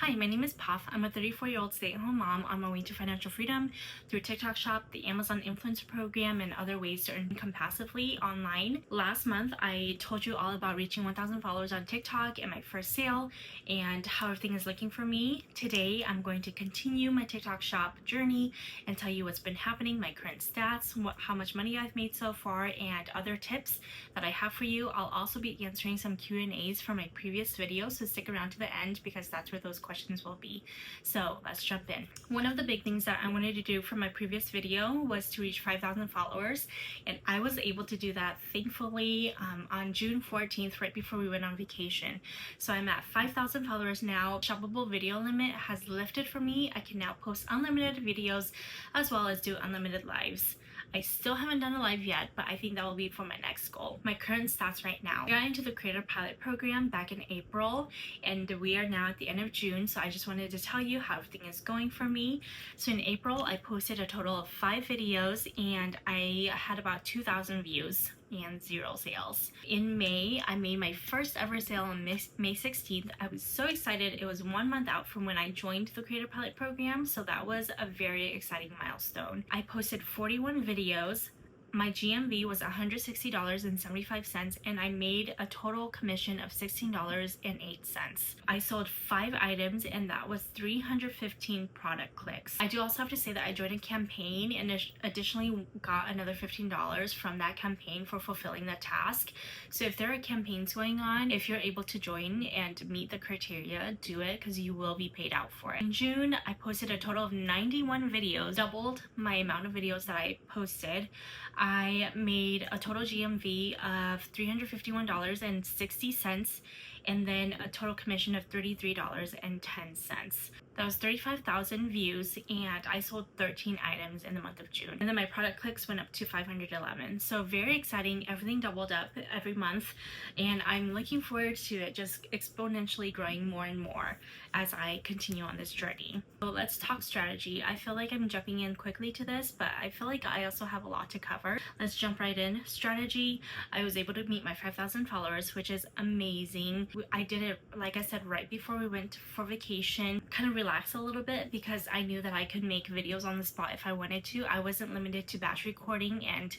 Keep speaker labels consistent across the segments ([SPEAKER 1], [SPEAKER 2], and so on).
[SPEAKER 1] Hi, my name is Puff. I'm a 34-year-old stay-at-home mom on my way to financial freedom through TikTok Shop, the Amazon Influencer Program, and other ways to earn income passively online. Last month, I told you all about reaching 1,000 followers on TikTok and my first sale and how everything is looking for me. Today, I'm going to continue my TikTok Shop journey and tell you what's been happening, my current stats, how much money I've made so far, and other tips that I have for you. I'll also be answering some Q&As from my previous videos, so stick around to the end because that's where those questions will be. So let's jump in. One of the big things that I wanted to do for my previous video was to reach 5,000 followers, and I was able to do that thankfully on June 14th, right before we went on vacation. So I'm at 5,000 followers now. Shoppable video limit has lifted for me. I can now post unlimited videos as well as do unlimited lives. I still haven't done a live yet, but I think that will be for my next goal. My current stats right now. I got into the Creator Pilot Program back in April, and we are now at the end of June, so I just wanted to tell you how everything is going for me. So in April, I posted a total of 5 videos, and I had about 2,000 views and 0 sales. In May, I made my first ever sale on May 16th. I was so excited. It was 1 month out from when I joined the Creator Pilot Program, so that was a very exciting milestone. I posted 41 videos. My GMV was $160.75, and I made a total commission of $16.08. I sold 5 items, and that was 315 product clicks. I do also have to say that I joined a campaign and additionally got another $15 from that campaign for fulfilling the task. So if there are campaigns going on, if you're able to join and meet the criteria, do it because you will be paid out for it. In June, I posted a total of 91 videos, doubled my amount of videos that I posted. I made a total GMV of $351.60 and then a total commission of $33.10. That was 35,000 views, and I sold 13 items in the month of June. And then my product clicks went up to 511. So very exciting. Everything doubled up every month, and I'm looking forward to it just exponentially growing more and more as I continue on this journey. So let's talk strategy. I feel like I'm jumping in quickly to this, but I feel like I also have a lot to cover. Let's jump right in. Strategy. I was able to meet my 5,000 followers, which is amazing. I did it, like I said, right before we went for vacation. Kind of relax a little bit because I knew that I could make videos on the spot if I wanted to. I wasn't limited to batch recording and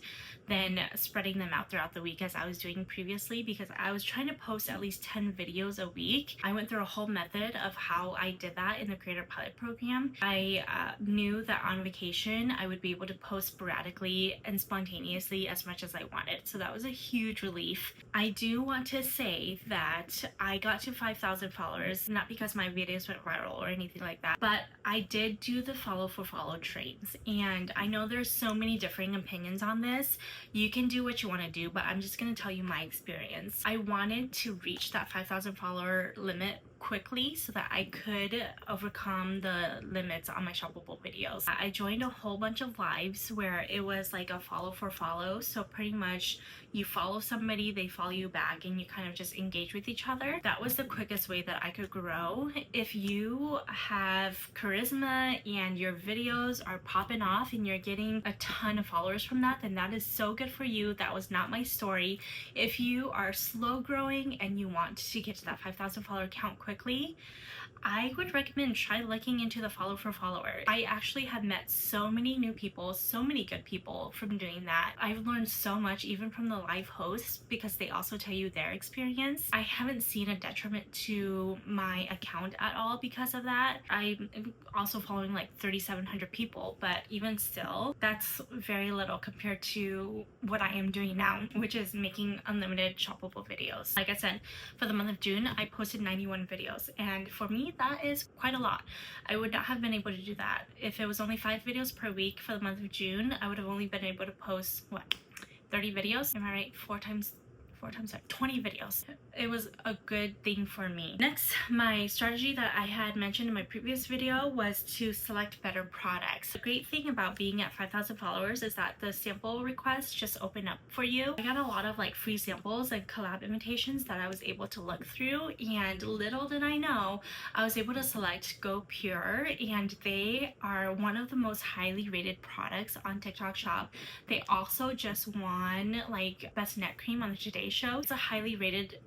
[SPEAKER 1] then spreading them out throughout the week as I was doing previously, because I was trying to post at least 10 videos a week. I went through a whole method of how I did that in the Creator Pilot Program. I knew that on vacation I would be able to post sporadically and spontaneously as much as I wanted, so that was a huge relief. I do want to say that I got to 5,000 followers not because my videos went viral or anything like that, but I did do the follow for follow trains, and I know there's so many differing opinions on this. You can do what you want to do, but I'm just going to tell you my experience. I wanted to reach that 5,000 follower limit quickly so that I could overcome the limits on my shoppable videos. I joined a whole bunch of lives where it was like a follow for follow, so pretty much you follow somebody, they follow you back, and you kind of just engage with each other. That was the quickest way that I could grow. If you have charisma and your videos are popping off and you're getting a ton of followers from that, then that is so good for you. That was not my story. If you are slow growing and you want to get to that 5,000 follower count quickly, I would recommend try looking into the follow for follower. I actually have met so many new people, so many good people from doing that. I've learned so much even from the live hosts because they also tell you their experience. I haven't seen a detriment to my account at all because of that. I'm also following like 3,700 people, but even still, that's very little compared to what I am doing now, which is making unlimited shoppable videos. Like I said, for the month of June, I posted 91 videos, and for me, that is quite a lot. I would not have been able to do that. If it was only 5 videos per week for the month of June, I would have only been able to post, 30 videos? Am I right? 20 videos. It was a good thing for me. Next, my strategy that I had mentioned in my previous video was to select better products. The great thing about being at 5,000 followers is that the sample requests just open up for you. I got a lot of like free samples and collab invitations that I was able to look through, and little did I know, I was able to select Go Pure, and they are one of the most highly rated products on TikTok Shop. They also just won like best neck cream on the Today Show. It's a highly rated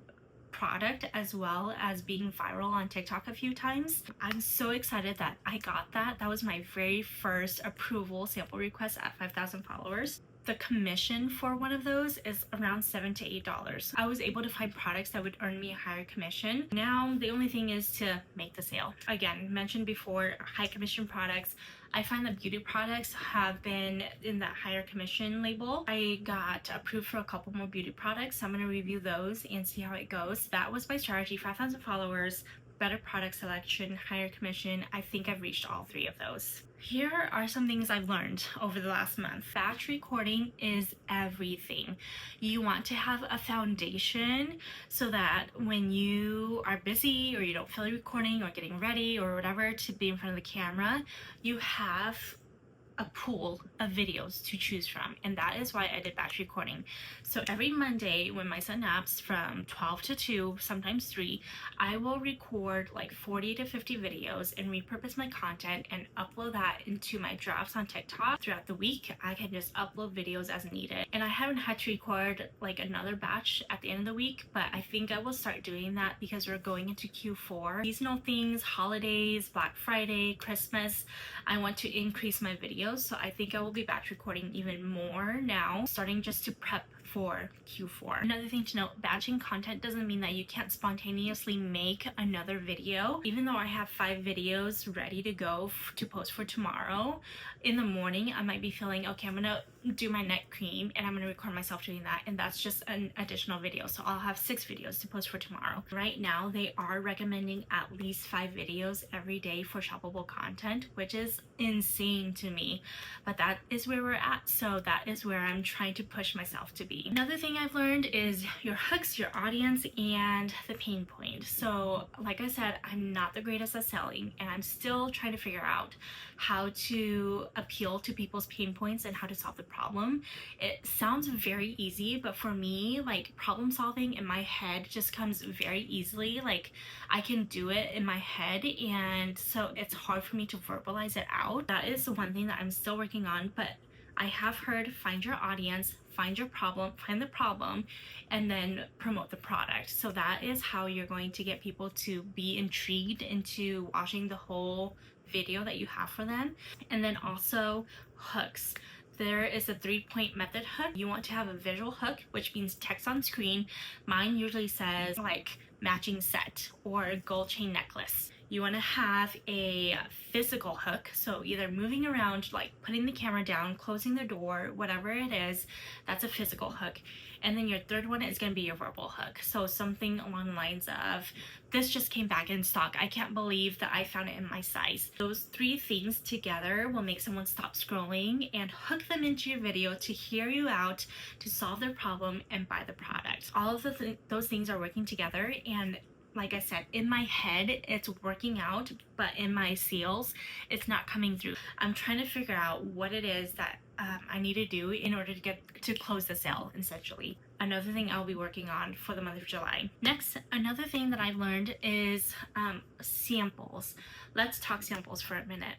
[SPEAKER 1] product as well as being viral on TikTok a few times. I'm so excited that I got that. That was my very first approval sample request at 5,000 followers. The commission for one of those is around $7 to $8. I was able to find products that would earn me a higher commission. Now the only thing is to make the sale. Again, mentioned before, high commission products. I find that beauty products have been in that higher commission label. I got approved for a couple more beauty products, so I'm going to review those and see how it goes. That was my strategy: 5,000 followers, better product selection, higher commission. I think I've reached all three of those. Here are some things I've learned over the last month. Batch recording is everything. You want to have a foundation so that when you are busy or you don't feel like recording or getting ready or whatever to be in front of the camera, you have a pool of videos to choose from, and that is why I did batch recording. So every Monday when my son naps from 12 to 2, sometimes 3, I will record like 40 to 50 videos and repurpose my content and upload that into my drafts on TikTok. Throughout the week I can just upload videos as needed, and I haven't had to record like another batch at the end of the week, but I think I will start doing that because we're going into Q4. Seasonal things, holidays, Black Friday, Christmas, I want to increase my videos, so I think I will be batch recording even more now, starting just to prep for Q4. Another thing to note, batching content doesn't mean that you can't spontaneously make another video. Even though I have 5 videos ready to go to post for tomorrow, in the morning I might be feeling, okay, I'm gonna do my neck cream and I'm gonna record myself doing that, and that's just an additional video, so I'll have 6 videos to post for tomorrow. Right now they are recommending at least 5 videos every day for shoppable content, which is insane to me, but that is where we're at, so that is where I'm trying to push myself to be. Another thing I've learned is your hooks, your audience, and the pain point. So like I said, I'm not the greatest at selling, and I'm still trying to figure out how to appeal to people's pain points and how to solve the problem. It sounds very easy, but for me, like, problem solving in my head just comes very easily. Like, I can do it in my head, and so it's hard for me to verbalize it out. That is the one thing that I'm still working on, but I have heard find your audience, find your problem, find the problem, and then promote the product. So that is how you're going to get people to be intrigued into watching the whole video that you have for them. And then also hooks. There is a 3-point method hook. You want to have a visual hook, which means text on screen. Mine usually says like matching set or gold chain necklace. You want to have a physical hook, so either moving around, like putting the camera down, closing the door, whatever it is, that's a physical hook. And then your third one is going to be your verbal hook, so something along the lines of, this just came back in stock, I can't believe that I found it in my size. Those 3 things together will make someone stop scrolling and hook them into your video to hear you out, to solve their problem and buy the product. All of those things are working together, and like I said, in my head it's working out, but in my sales it's not coming through. I'm trying to figure out what it is that I need to do in order to close the sale, essentially. Another thing I'll be working on for the month of July. Next, another thing that I've learned is samples. Let's talk samples for a minute.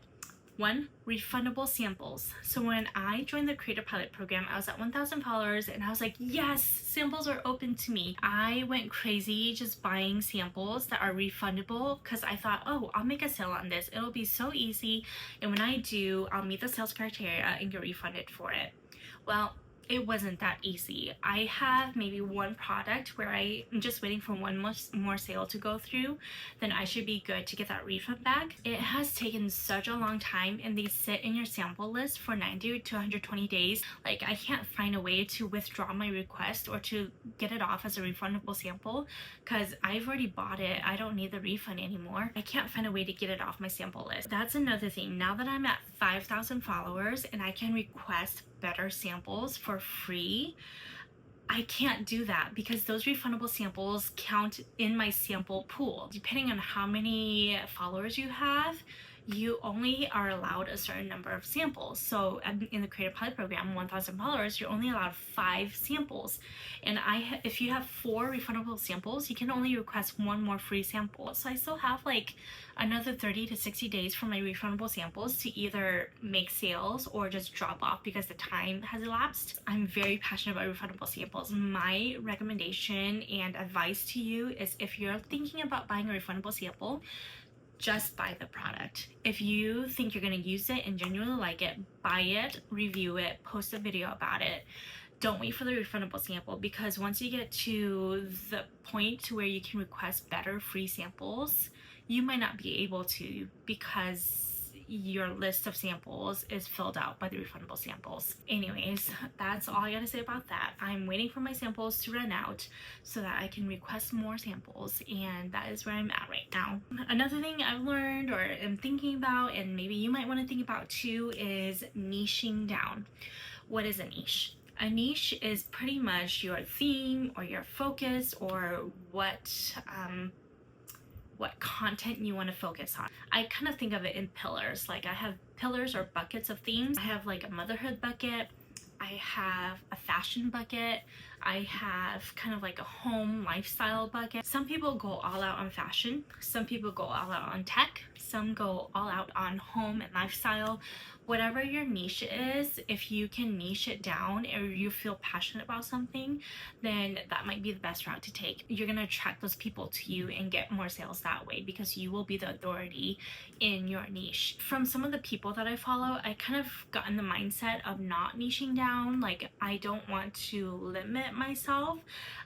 [SPEAKER 1] 1, refundable samples. So when I joined the Creator Pilot program, I was at 1,000 followers and I was like, yes, samples are open to me. I went crazy just buying samples that are refundable because I thought, oh, I'll make a sale on this. It'll be so easy, and when I do, I'll meet the sales criteria and get refunded for it. Well, it wasn't that easy. I have maybe 1 product where I'm just waiting for 1 more sale to go through, then I should be good to get that refund back. It has taken such a long time, and they sit in your sample list for 90 to 120 days. Like, I can't find a way to withdraw my request or to get it off as a refundable sample because I've already bought it. I don't need the refund anymore. I can't find a way to get it off my sample list. That's another thing. Now that I'm at 5,000 followers and I can request better samples for free, I can't do that because those refundable samples count in my sample pool. Depending on how many followers you have, you only are allowed a certain number of samples. So in the Creator Pilot Program, 1,000 followers, you're only allowed 5 samples. And if you have 4 refundable samples, you can only request 1 more free sample. So I still have like another 30 to 60 days for my refundable samples to either make sales or just drop off because the time has elapsed. I'm very passionate about refundable samples. My recommendation and advice to you is, if you're thinking about buying a refundable sample, just buy the product. If you think you're going to use it and genuinely like it, buy it, review it, post a video about it. Don't wait for the refundable sample, because once you get to the point to where you can request better free samples, you might not be able to, because your list of samples is filled out by the refundable samples. Anyways, that's all I gotta say about that. I'm waiting for my samples to run out so that I can request more samples, and that is where I'm at right now. Another thing I've learned or am thinking about, and maybe you might want to think about too, is niching down. What is a niche? A niche is pretty much your theme or your focus, or what content you want to focus on. I kind of think of it in pillars. Like, I have pillars or buckets of themes. I have like a motherhood bucket, I have a fashion bucket, I have kind of like a home lifestyle bucket. Some people go all out on fashion, some people go all out on tech, some go all out on home and lifestyle. Whatever your niche is, if you can niche it down or you feel passionate about something, then that might be the best route to take. You're going to attract those people to you and get more sales that way, because you will be the authority in your niche. From some of the people that I follow, I kind of got in the mindset of not niching down. Like, I don't want to limit myself.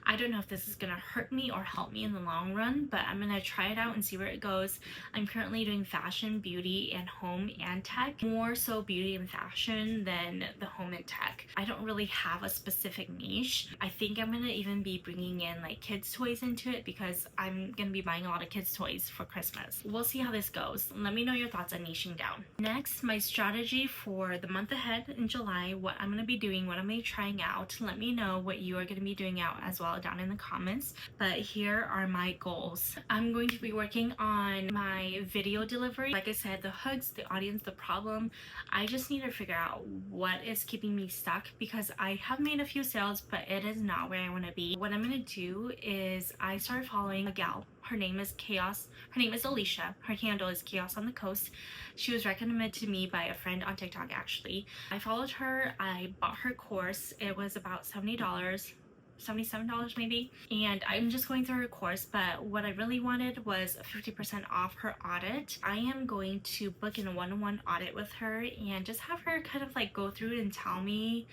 [SPEAKER 1] I don't know if this is going to hurt me or help me in the long run, but I'm going to try it out and see where it goes. I'm currently doing fashion, beauty, and home and tech. More so beauty and fashion than the home and tech. I don't really have a specific niche. I think I'm going to even be bringing in like kids toys into it, because I'm going to be buying a lot of kids toys for Christmas. We'll see how this goes. Let me know your thoughts on niching down. Next, my strategy for the month ahead in July, what I'm going to be doing, what I'm going to be trying out. Let me know what you are going to be doing out as well down in the comments. But here are my goals. I'm going to be working on my video delivery. Like I said, the hooks, the audience, the problem. I just need to figure out what is keeping me stuck, because I have made a few sales, but it is not where I want to be. What I'm going to do is, I started following a gal. Her name is Chaos. Her name is Alicia. Her handle is Chaos on the Coast. She was recommended to me by a friend on TikTok, actually. I followed her. I bought her course. It was about $70. $77 maybe, and I'm just going through her course. But what I really wanted was 50% off her audit. I am going to book in a one-on-one audit with her and just have her kind of like go through it and tell me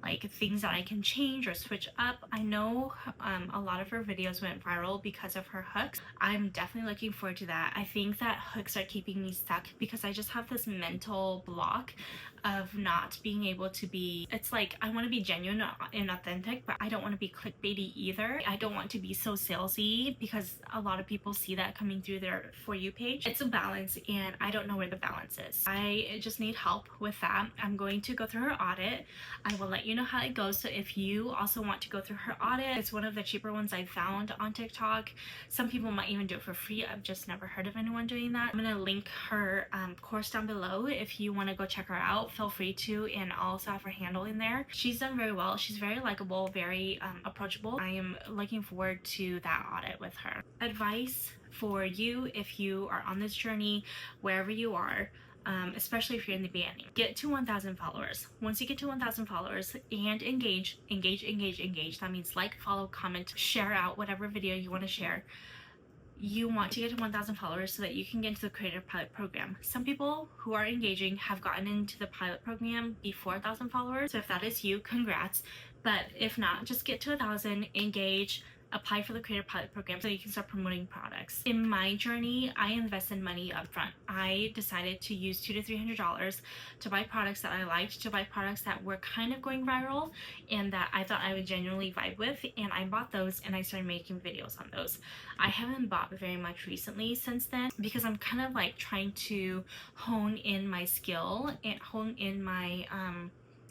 [SPEAKER 1] like things that I can change or switch up. I know a lot of her videos went viral because of her hooks. I'm definitely looking forward to that. I think that hooks are keeping me stuck because I just have this mental block of not being able to be, it's like I want to be genuine and authentic, but I don't want to be clickbaity either. I don't want to be so salesy, because a lot of people see that coming through their For You page. It's a balance, and I don't know where the balance is. I just need help with that. I'm going to go through her audit. I will let you know how it goes. So if you also want to go through her audit, it's one of the cheaper ones I found on TikTok. Some people might even do it for free. I've just never heard of anyone doing that. I'm going to link her course down below. If you want to go check her out, feel free to, and I'll also have her handle in there. She's done very well. She's very likable, very approachable. I am looking forward to that audit with her. Advice for you if you are on this journey, wherever you are, especially if you're in the beginning. Get to 1,000 followers. Once you get to 1,000 followers, and engage. That means like, follow, comment, share out whatever video you want to share. You want to get to 1,000 followers so that you can get into the Creator Pilot Program. Some people who are engaging have gotten into the pilot program before 1,000 followers. So if that is you, congrats. But if not, just get to 1,000, engage, apply for the Creator Pilot Program so you can start promoting products. In my journey, I invested money up front. I decided to use $200 to $300 to buy products that I liked, to buy products that were kind of going viral and that I thought I would genuinely vibe with, and I bought those and I started making videos on those. I haven't bought very much recently since then, because I'm kind of like trying to hone in my skill and hone in my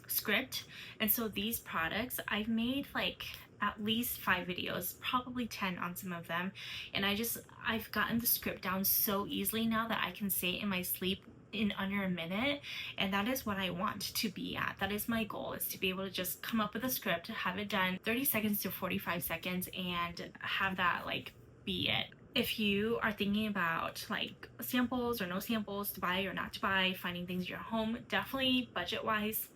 [SPEAKER 1] script. And so these products I've made like at least 5 videos, probably 10 on some of them. And I've gotten the script down so easily now that I can say it in my sleep in under a minute, and that is what I want to be at. That is my goal, is to be able to just come up with a script, have it done 30 seconds to 45 seconds, and have that like be it. If you are thinking about like samples or no samples, to buy or not to buy, finding things in your home, definitely budget wise,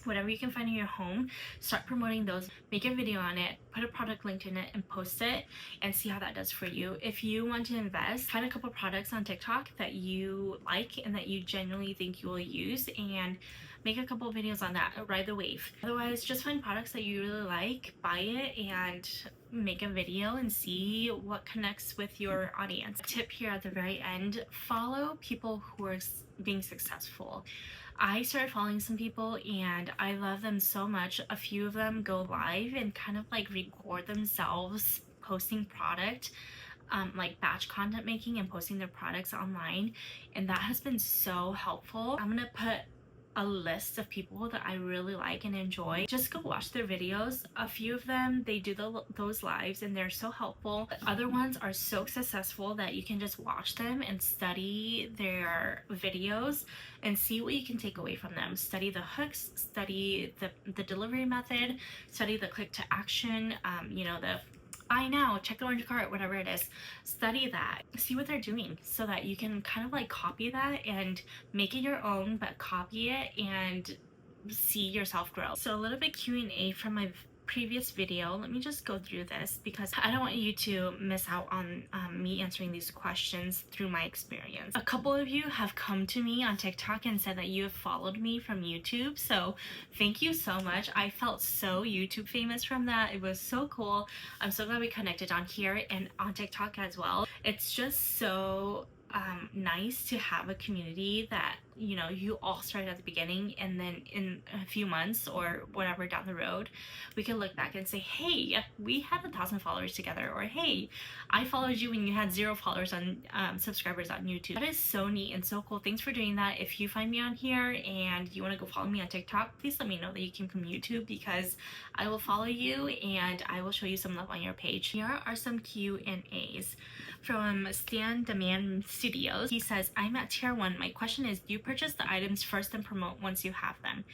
[SPEAKER 1] whatever you can find in your home, start promoting those. Make a video on it, put a product link in it, and post it, and see how that does for you. If you want to invest, find a couple products on TikTok that you like and that you genuinely think you will use, and make a couple videos on that. Ride the wave. Otherwise, just find products that you really like, buy it, and make a video and see what connects with your audience. Tip here at the very end: follow people who are being successful. I started following some people and I love them so much. A few of them go live and kind of like record themselves posting product, like batch content making and posting their products online, and that has been so helpful. I'm gonna put a list of people that I really like and enjoy. Just go watch their videos. A few of them, they do those lives and they're so helpful. The other ones are so successful that you can just watch them and study their videos and see what you can take away from them. Study the hooks, study the delivery method, study the click to action, the buy now, check the orange cart, whatever it is. Study that, see what they're doing, so that you can kind of like copy that and make it your own, but copy it and see yourself grow. So a little bit Q&A from my previous video. Let me just go through this because I don't want you to miss out on me answering these questions through my experience. A couple of you have come to me on TikTok and said that you have followed me from YouTube, so thank you so much. I felt so YouTube famous from that. It was so cool. I'm so glad we connected on here and on TikTok as well. It's just so nice to have a community that you all started at the beginning, and then in a few months or whatever down the road, we can look back and say, hey, we had 1,000 followers together, or hey, I followed you when you had 0 followers on subscribers on YouTube. That is so neat and so cool. Thanks for doing that. If you find me on here and you want to go follow me on TikTok, please let me know that you came from YouTube, because I will follow you and I will show you some love on your page. Here are some Q&As from Stan Demand Studios. He says, I'm at tier 1. My question is, do you purchase the items first and promote once you have them?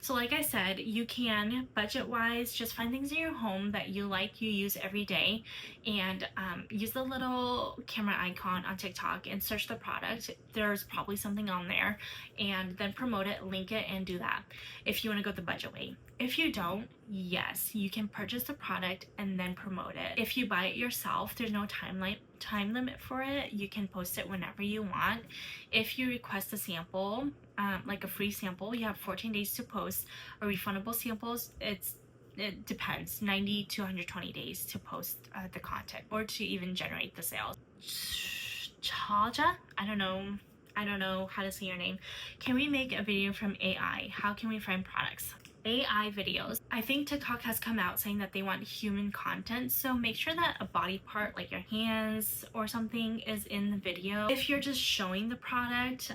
[SPEAKER 1] So like I said, you can, budget-wise, just find things in your home that you like, you use every day, and use the little camera icon on TikTok and search the product. There's probably something on there, and then promote it, link it, and do that if you want to go the budget way. If you don't, yes, you can purchase the product and then promote it. If you buy it yourself, there's no time limit for it. You can post it whenever you want. If you request a sample, like a free sample, you have 14 days to post. Or refundable samples, it depends, 90 to 120 days to post the content or to even generate the sales. Chaja, I don't know how to say your name. Can we make a video from AI? How can we find products? AI videos. I think TikTok has come out saying that they want human content, so make sure that a body part like your hands or something is in the video. If you're just showing the product,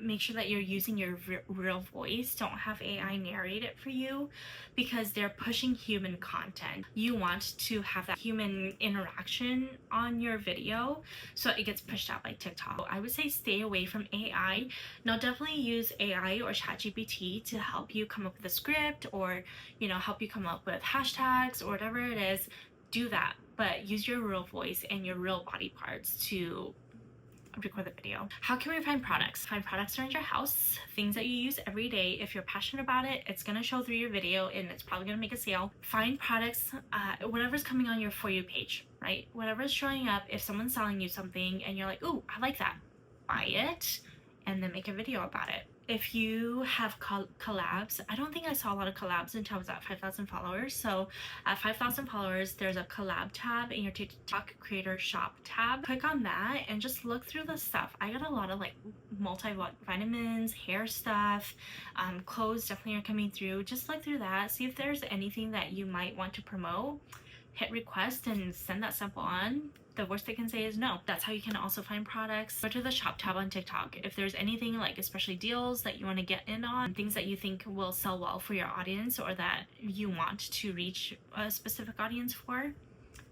[SPEAKER 1] make sure that you're using your real voice. Don't have AI narrate it for you, because they're pushing human content. You want to have that human interaction on your video, so it gets pushed out by TikTok. I would say stay away from AI. Now definitely use AI or ChatGPT to help you come up with a script, or help you come up with hashtags or whatever it is. Do that, but use your real voice and your real body parts to record the video. How can we find products? Find products around your house, things that you use every day. If you're passionate about it, it's gonna show through your video and it's probably gonna make a sale. Find products, whatever's coming on your For You page, right? Whatever's showing up. If someone's selling you something and you're like, ooh, I like that, buy it and then make a video about it. If you have collabs, I don't think I saw a lot of collabs until I was at 5,000 followers. So at 5,000 followers, there's a collab tab in your TikTok creator shop tab. Click on that and just look through the stuff. I got a lot of like multivitamins, hair stuff, clothes definitely are coming through. Just look through that, see if there's anything that you might want to promote. Hit request and send that sample on. the worst they can say is no. That's how you can also find products. Go to the shop tab on TikTok. If there's anything like especially deals that you want to get in on, things that you think will sell well for your audience or that you want to reach a specific audience for,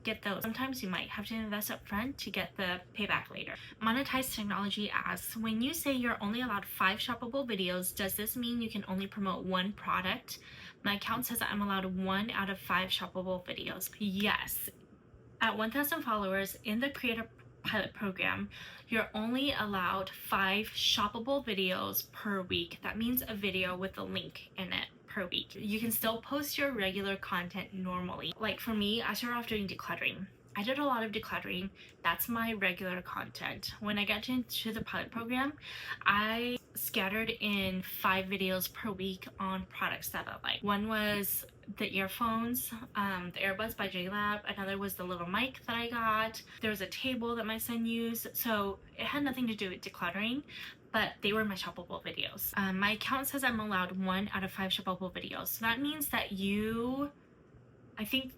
[SPEAKER 1] get those. Sometimes you might have to invest up front to get the payback later. Monetize Technology asks, when you say you're only allowed 5 shoppable videos, does this mean you can only promote one product? My account says that I'm allowed 1 out of 5 shoppable videos. Yes. At 1,000 followers in the Creator Pilot Program, you're only allowed 5 shoppable videos per week. That means a video with a link in it per week. You can still post your regular content normally. Like for me, I started off doing decluttering. I did a lot of decluttering. That's my regular content. When I got into the pilot program, I scattered in 5 videos per week on products that I like. One was the earphones, the earbuds by JLab. Another was the little mic that I got. There was a table that my son used. So it had nothing to do with decluttering, but they were my shoppable videos. My account says I'm allowed 1 out of 5 shoppable videos. So that means that I think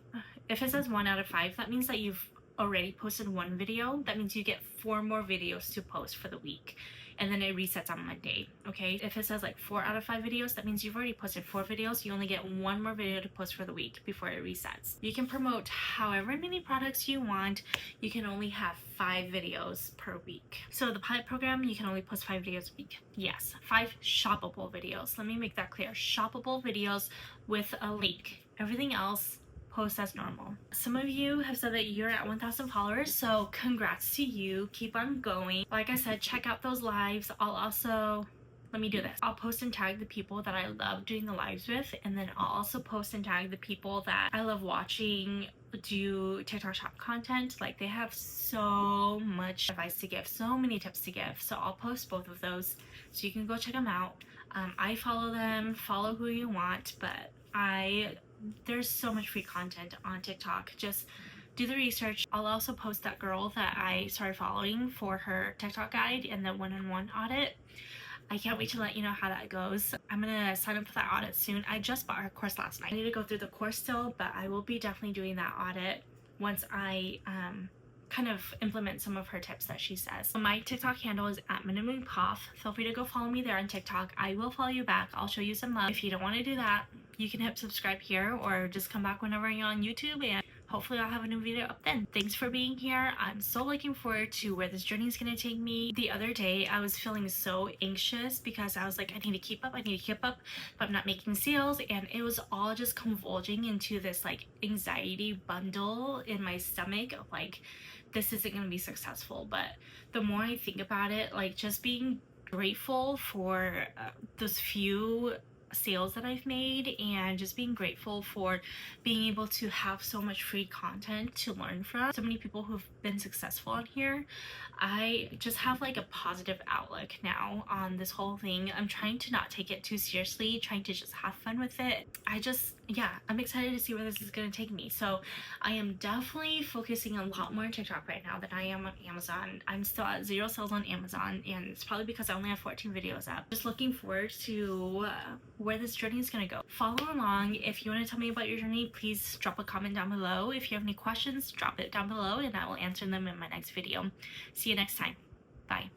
[SPEAKER 1] if it says 1 out of 5, that means that you've already posted 1 video. That means you get 4 more videos to post for the week. And then it resets on Monday, okay? If it says like 4 out of 5 videos, that means you've already posted 4 videos. You only get 1 more video to post for the week before it resets. You can promote however many products you want. You can only have 5 videos per week. So the pilot program, you can only post 5 videos a week. Yes, 5 shoppable videos. Let me make that clear. Shoppable videos with a link. Everything else, post as normal. Some of you have said that you're at 1,000 followers, so congrats to you. Keep on going. Like I said, check out those lives. Let me do this. I'll post and tag the people that I love doing the lives with, and then I'll also post and tag the people that I love watching do TikTok shop content. Like, they have so much advice to give, so many tips to give. So I'll post both of those so you can go check them out. I follow them, follow who you want, but there's so much free content on TikTok. Just do the research. I'll also post that girl that I started following for her TikTok guide and the one-on-one audit. I can't wait to let you know how that goes. I'm gonna sign up for that audit soon. I just bought her course last night. I need to go through the course still, but I will be definitely doing that audit once I kind of implement some of her tips that she says. So my TikTok handle is @minimumcough. Feel free to go follow me there on TikTok. I will follow you back. I'll show you some love. If you don't want to do that, you can hit subscribe here or just come back whenever you're on YouTube, and hopefully I'll have a new video up then. Thanks for being here. I'm so looking forward to where this journey is going to take me. The other day I was feeling so anxious because I was like, I need to keep up, but I'm not making sales, and it was all just converging into this like anxiety bundle in my stomach of like, this isn't going to be successful. But the more I think about it, like just being grateful for those few sales that I've made, and just being grateful for being able to have so much free content to learn from, so many people who've been successful on here. I just have like a positive outlook now on this whole thing. I'm trying to not take it too seriously, trying to just have fun with it. I'm excited to see where this is going to take me. So I am definitely focusing a lot more on TikTok right now than I am on Amazon. I'm still at 0 sales on Amazon, and it's probably because I only have 14 videos up. Just looking forward to where this journey is going to go. Follow along. If you want to tell me about your journey, please drop a comment down below. If you have any questions, drop it down below and I will answer them in my next video. See you next time. Bye.